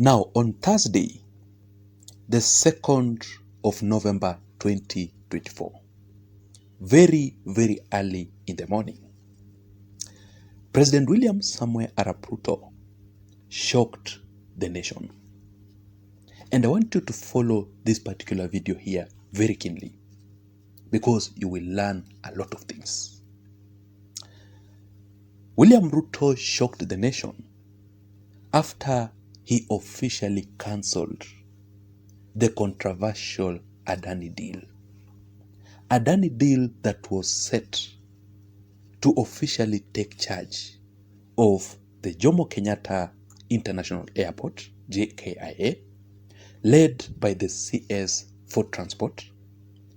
Now, on Thursday, the 2nd of November 2024, very, very early in the morning, President William Samoei Arap Ruto shocked the nation. And I want you to follow this particular video here very keenly, because you will learn a lot of things. William Ruto shocked the nation after he officially cancelled the controversial Adani deal. Adani deal that was set to officially take charge of the Jomo Kenyatta International Airport, JKIA, led by the CS for Transport,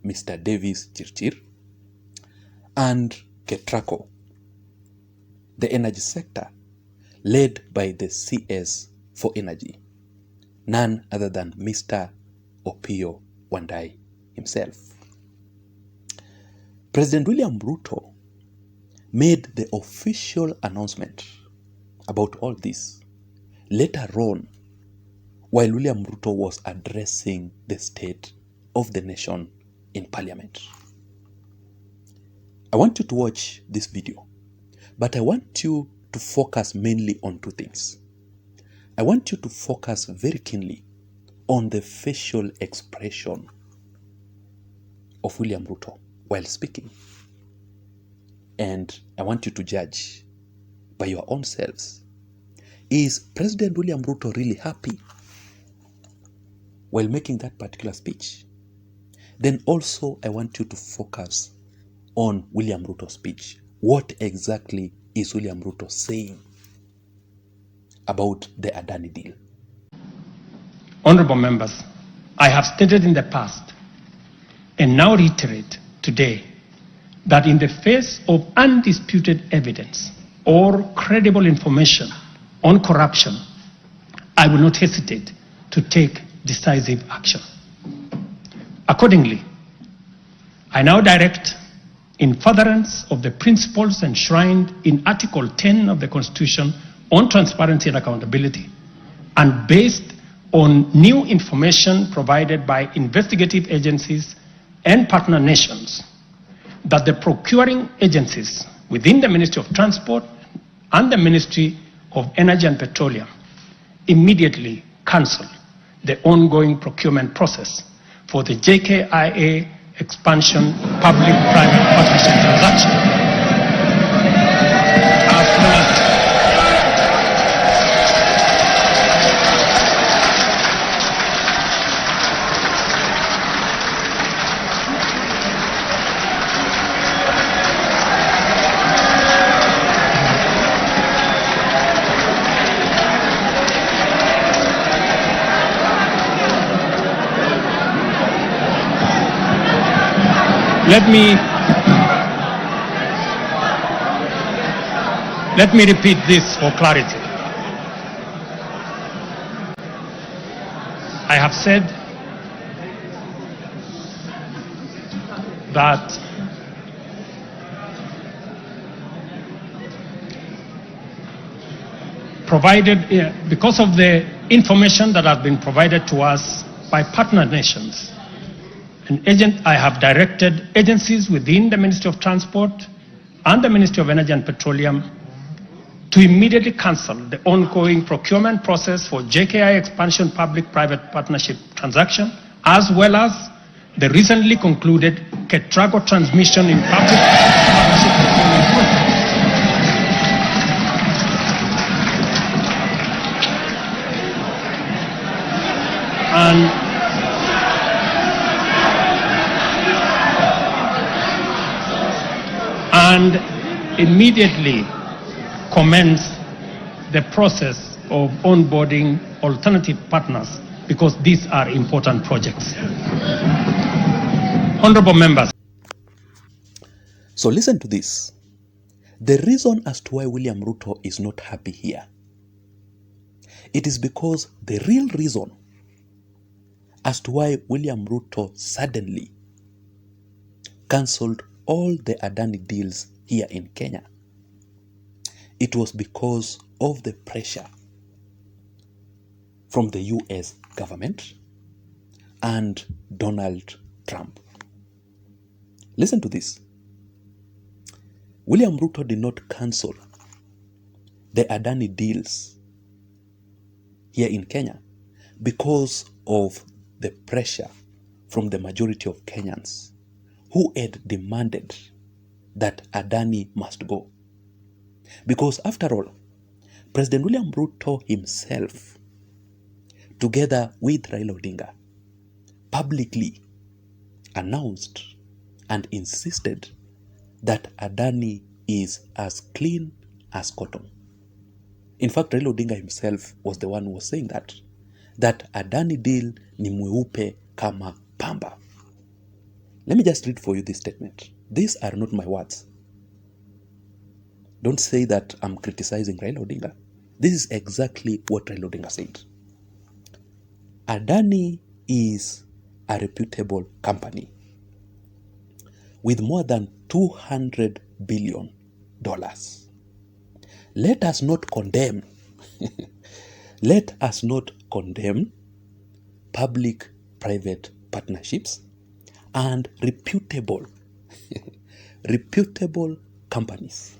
Mr. Davis Chirchir, and Ketraco, the energy sector, led by the CS for Energy, none other than Mr. Opiyo Wandayi himself. President William Ruto made the official announcement about all this later on, while William Ruto was addressing the state of the nation in Parliament. I want you to watch this video, but I want you to focus mainly on two things. I want you to focus very keenly on the facial expression of William Ruto while speaking. And I want you to judge by your own selves. Is President William Ruto really happy while making that particular speech? Then also I want you to focus on William Ruto's speech. What exactly is William Ruto saying about the Adani deal? Honorable members, I have stated in the past and now reiterate today that in the face of undisputed evidence or credible information on corruption, I will not hesitate to take decisive action. Accordingly, I now direct, in furtherance of the principles enshrined in Article 10 of the Constitution on transparency and accountability, and based on new information provided by investigative agencies and partner nations, that the procuring agencies within the Ministry of Transport and the Ministry of Energy and Petroleum immediately cancel the ongoing procurement process for the JKIA expansion public-private partnership transaction. Let me repeat this for clarity. I have said that because of the information that has been provided to us by partner nations, I have directed agencies within the Ministry of Transport and the Ministry of Energy and Petroleum to immediately cancel the ongoing procurement process for JKI expansion public-private partnership transaction, as well as the recently concluded Ketraco transmission in public-private partnership procurement process. And immediately commence the process of onboarding alternative partners, because these are important projects. Honorable members. So listen to this. The reason as to why William Ruto is not happy here, it is because the real reason as to why William Ruto suddenly cancelled all the Adani deals here in Kenya, it was because of the pressure from the US government and Donald Trump. Listen to this. William Ruto did not cancel the Adani deals here in Kenya because of the pressure from the majority of Kenyans who had demanded that Adani must go. Because after all, President William Ruto himself, together with Raila Odinga, publicly announced and insisted that Adani is as clean as cotton. In fact, Raila Odinga himself was the one who was saying that Adani deal ni mweupe kama pamba. Let me just read for you this statement. These are not my words. Don't say that I'm criticizing Raila Odinga. This is exactly what Raila Odinga said. Adani is a reputable company with more than $200 billion. Let us not condemn, let us not condemn public-private partnerships and reputable companies.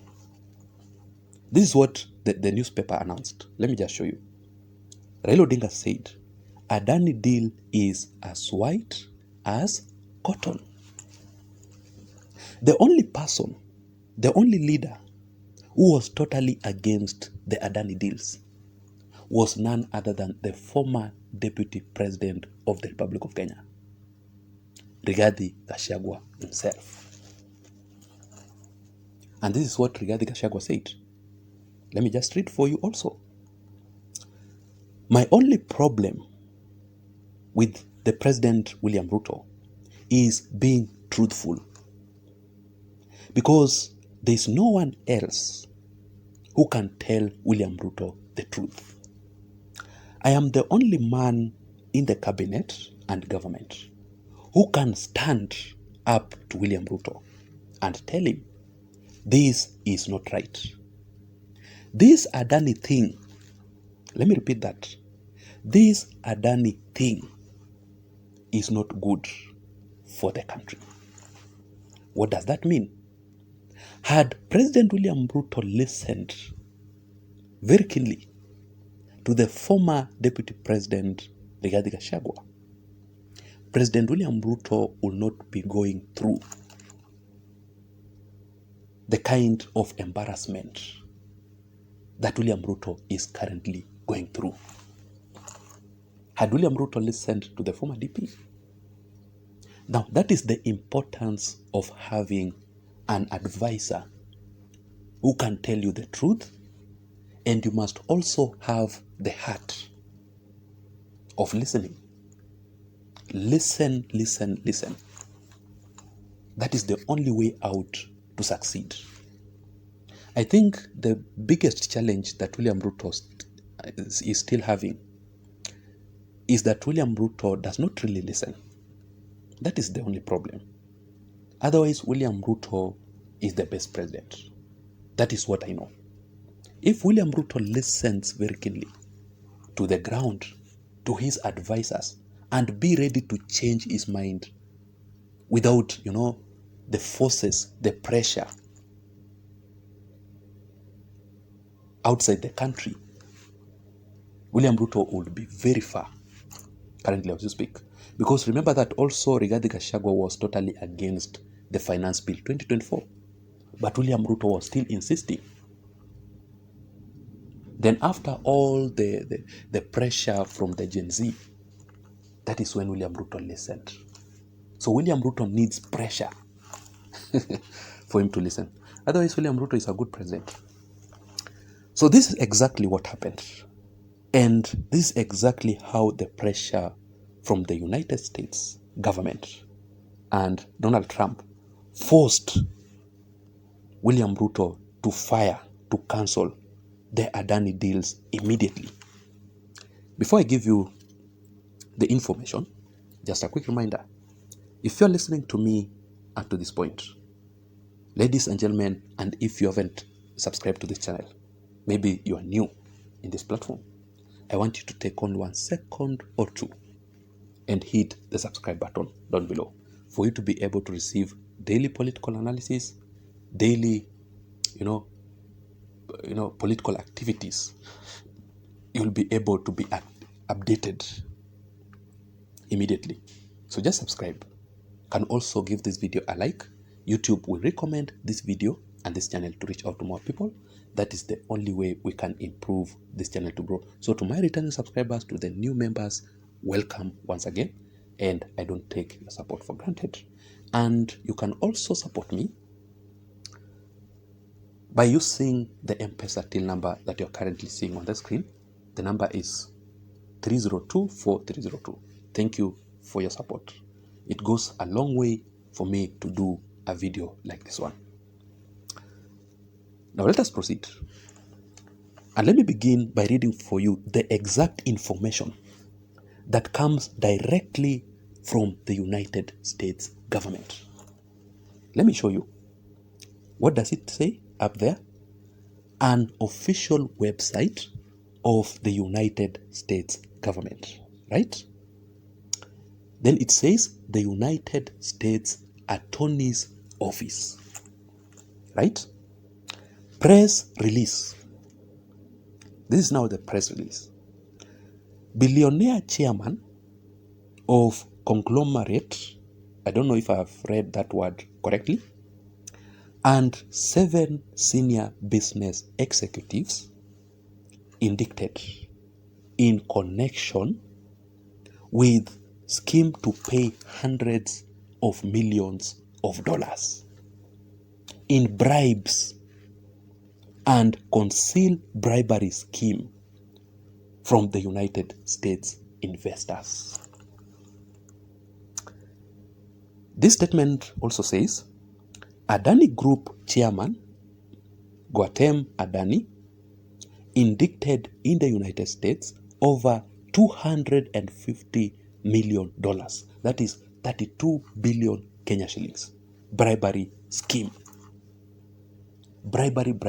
This is what the newspaper announced. Let me just show you. Raila Odinga said, Adani deal is as white as cotton. The only person, the only leader who was totally against the Adani deals was none other than the former Deputy President of the Republic of Kenya, Rigathi Gachagua himself. And this is what Rigathi Gachagua said. Let me just read for you also. My only problem with the President William Ruto is being truthful, because there is no one else who can tell William Ruto the truth. I am the only man in the cabinet and government who can stand up to William Ruto and tell him this is not right. This Adani thing, let me repeat that. This Adani thing is not good for the country. What does that mean? Had President William Ruto listened very keenly to the former Deputy President Rigathi Gachagua, President William Ruto will not be going through the kind of embarrassment that William Ruto is currently going through. Had William Ruto listened to the former DP. Now, that is the importance of having an advisor who can tell you the truth, and you must also have the heart of listening. Listen, listen, listen. That is the only way out to succeed. I think the biggest challenge that William Ruto is still having is that William Ruto does not really listen. That is the only problem. Otherwise, William Ruto is the best president. That is what I know. If William Ruto listens very keenly to the ground, to his advisors, and be ready to change his mind without, the forces, the pressure outside the country, William Ruto would be very far currently as you speak. Because remember that also Rigathi Gachagua was totally against the Finance Bill 2024. But William Ruto was still insisting. Then after all the pressure from the Gen Z, that is when William Ruto listened. So William Ruto needs pressure for him to listen. Otherwise, William Ruto is a good president. So this is exactly what happened. And this is exactly how the pressure from the United States government and Donald Trump forced William Ruto to fire, to cancel the Adani deals immediately. Before I give you the information, just a quick reminder. If you're listening to me up to this point, ladies and gentlemen, and if you haven't subscribed to this channel, maybe you are new in this platform, I want you to take only 1 second or 2 and hit the subscribe button down below for you to be able to receive daily political analysis, daily, political activities. You'll be able to be updated immediately. So just subscribe. Can also give this video a like. YouTube will recommend this video and this channel to reach out to more people. That is the only way we can improve this channel to grow. So to my returning subscribers, to the new members, welcome once again. And I don't take your support for granted. And you can also support me by using the M-Pesa till number that you're currently seeing on the screen. The number is 302-4302. Thank you for your support. It goes a long way for me to do a video like this one. Now let us proceed. And let me begin by reading for you the exact information that comes directly from the United States government. Let me show you. What does it say up there? An official website of the United States government, right? Then it says the United States Attorney's Office, right? Press release. This is now the press release. Billionaire chairman of conglomerate, I don't know if I've read that word correctly, and 7 senior business executives indicted in connection with scheme to pay hundreds of millions of dollars in bribes and conceal bribery scheme from the United States investors. This statement also says Adani Group chairman Gautam Adani indicted in the United States over $250 million. That is 32 billion Kenya shillings. Bribery scheme. Bribery.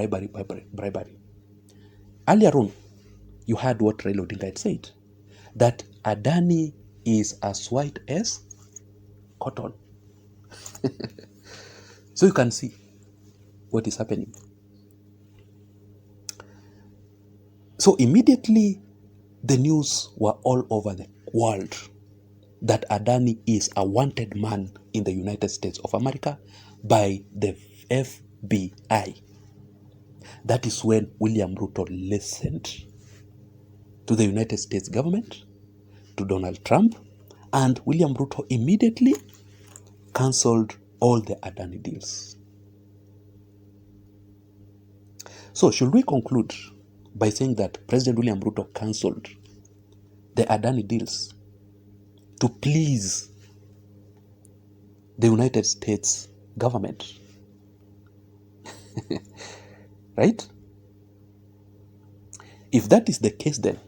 Earlier on, you heard what Raila Odinga had said, that Adani is as white as cotton. So you can see what is happening. So immediately, the news were all over the world that Adani is a wanted man in the United States of America by the FBI. That is when William Ruto listened to the United States government, to Donald Trump, and William Ruto immediately cancelled all the Adani deals. So should we conclude by saying that President William Ruto cancelled the Adani deals to please the United States government? Right? If that is the case, then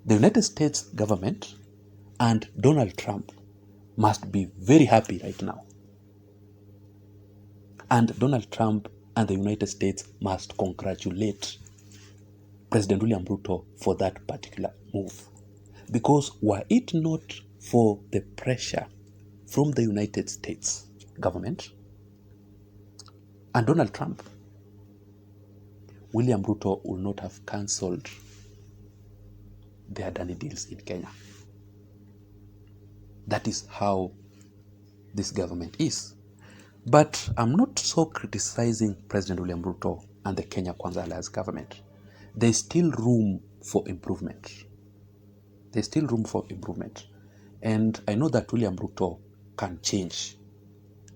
the United States government and Donald Trump must be very happy right now. And Donald Trump and the United States must congratulate President William Ruto for that particular move. Because were it not for the pressure from the United States government and Donald Trump, William Ruto would not have cancelled the Adani deals in Kenya. That is how this government is. But I'm not so criticizing President William Ruto and the Kenya Kwanza Alliance government. There's still room for improvement. There's still room for improvement. And I know that William Ruto can change.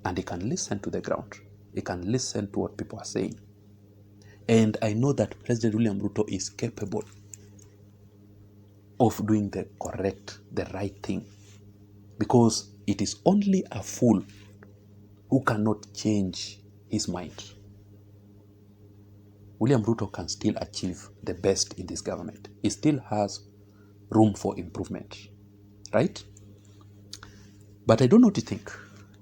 And he can listen to the ground. He can listen to what people are saying. And I know that President William Ruto is capable of doing the correct, the right thing. Because it is only a fool who cannot change his mind. William Ruto can still achieve the best in this government. He still has room for improvement, right? But I don't know what you think.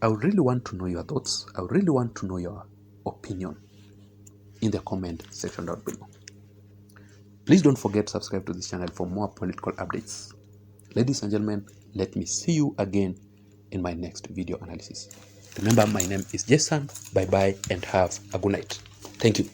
I would really want to know your thoughts. I would really want to know your opinion in the comment section down below. Please don't forget to subscribe to this channel for more political updates. Ladies and gentlemen, let me see you again in my next video analysis. Remember, my name is Jason. Bye-bye and have a good night. Thank you.